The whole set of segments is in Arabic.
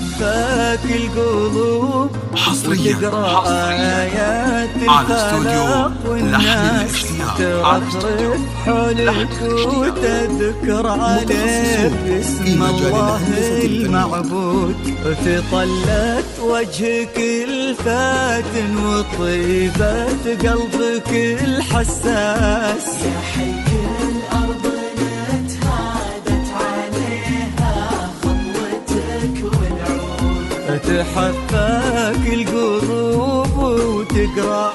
تحفك القلوب وتقرأ آيات الفلق والناس ترفرف حولك وتذكر عليه باسم الله المعبود في طلة وجهك الفاتن وطيبة قلبك الحساس يا حي الأرض نتهادت عليها خطوتك والعود تحفك القلوب وتقرأ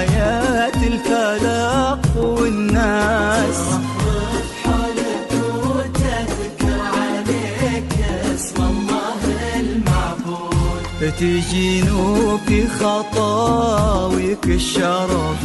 آيات الفلق والناس ترفرف حولك وتذكر عليك اسم الله المعبود تجينو في خطاويك الشرف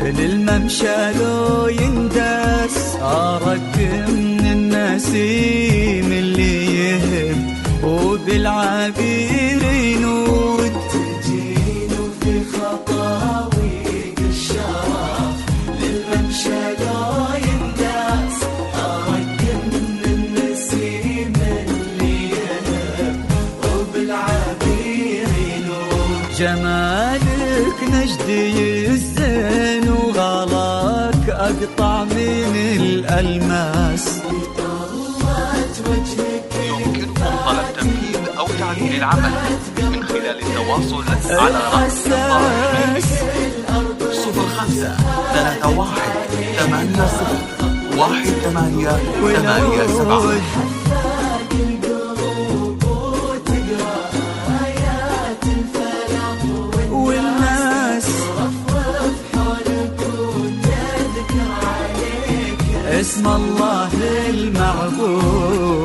للممشى لو يندس أرق من النسيم اللي يهب وبالعبير ينود تجينو في خطاويك الشرف للممشى لو ينداس أرق من النسيم اللي يهب وبالعبير ينود جمالك نجدي الزين وغلاك أقطع من الألماس طلت وجهك يمكنكم طلب تمهيد أو تعديل العمل من خلال التواصل على رأس الحساس 05 31 80 1887. حفاك القلوب وتقرأ آيات الفلق والناس ترفرف حولك وتذكر عليك اسم الله المعبود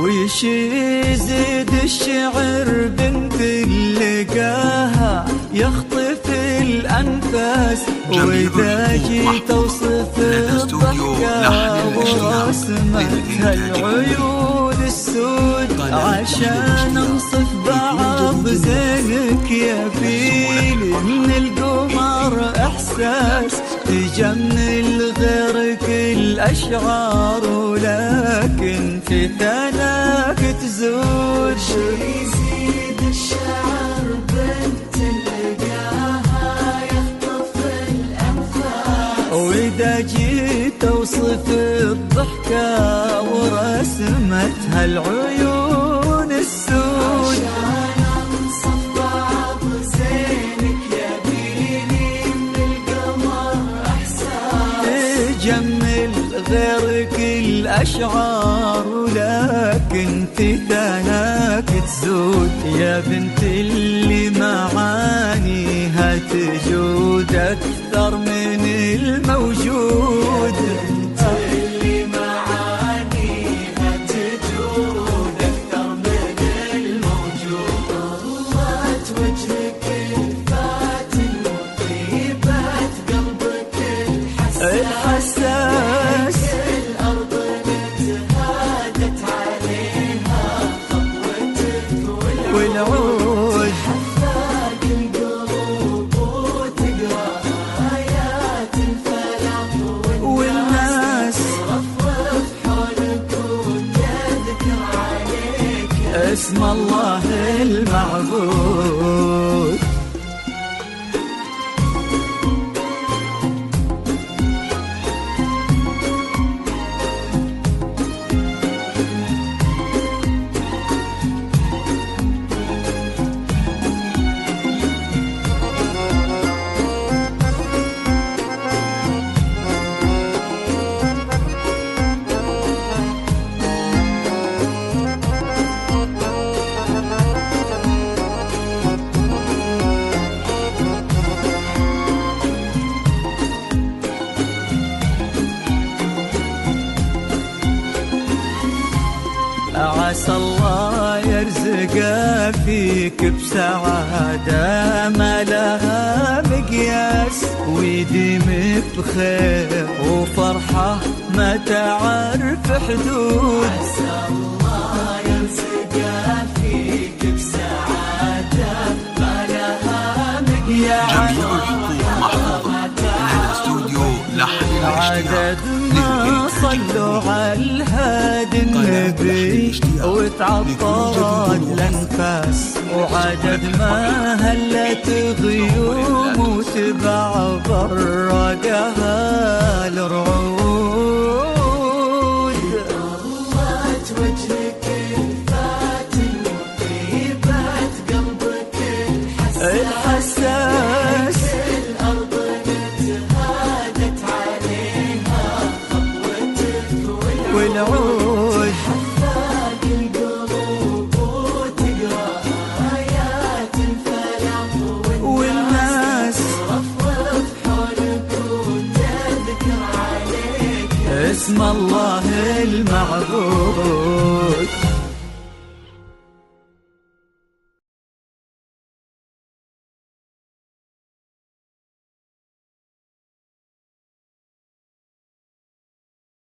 ويش يزيد الشعر بنت اللقاها يخطف الأنفاس وإذا جيت أوصف الضحكة ورسمتها العيون السود عشان أنصف بعض زينك يا فيلي من القمر إحساس تجمل غيرك الأشعار ولكن في ثناك تزود يزيد الشعر بنت لقاها يخطف الأنفاس وإذا جيت أوصف الضحكة ورسمتها العيون السود عشان أنصف بعض زينك يا بيني من القمر إحساس تجمل غيرك الأشعار ولكن في ثناك تزود يا بنت اللي معانيها تجود أكثر من الموجود اللي معانيها تجود أكثر من الموجود طلت وجهك الفاتن وطيبة قلبك الحساس الأرض نتهادت عليها خطوتك والعود حفاك القلوب وتقرأ آيات الفلق والناس ترفرف حولك وتذكر عليك اسم الله المعبود عسى الله يرزق فيك بسعادة ما لها مقياس، ويديمك بخير وفرحة ما تعرف حدود. عسى الله يرزق فيك بسعادة ما لها مقياس. جميع الحقوق محفوظة من هذا الاستوديو لحن عدد ما صلوا على الهادي النبي وتعطرت الانفاس، وعدد ما هلت غيوم وتبع برقها الرعود. ضلت وجهك الفاتن وطيبة قلبك الحساس، الأرض نتهادت عليها خطوتك والعود حفاق القلوب وتقرأ آيات الفلاح والناس رفرف حولك وتذكر عليك اسم الله المعبود.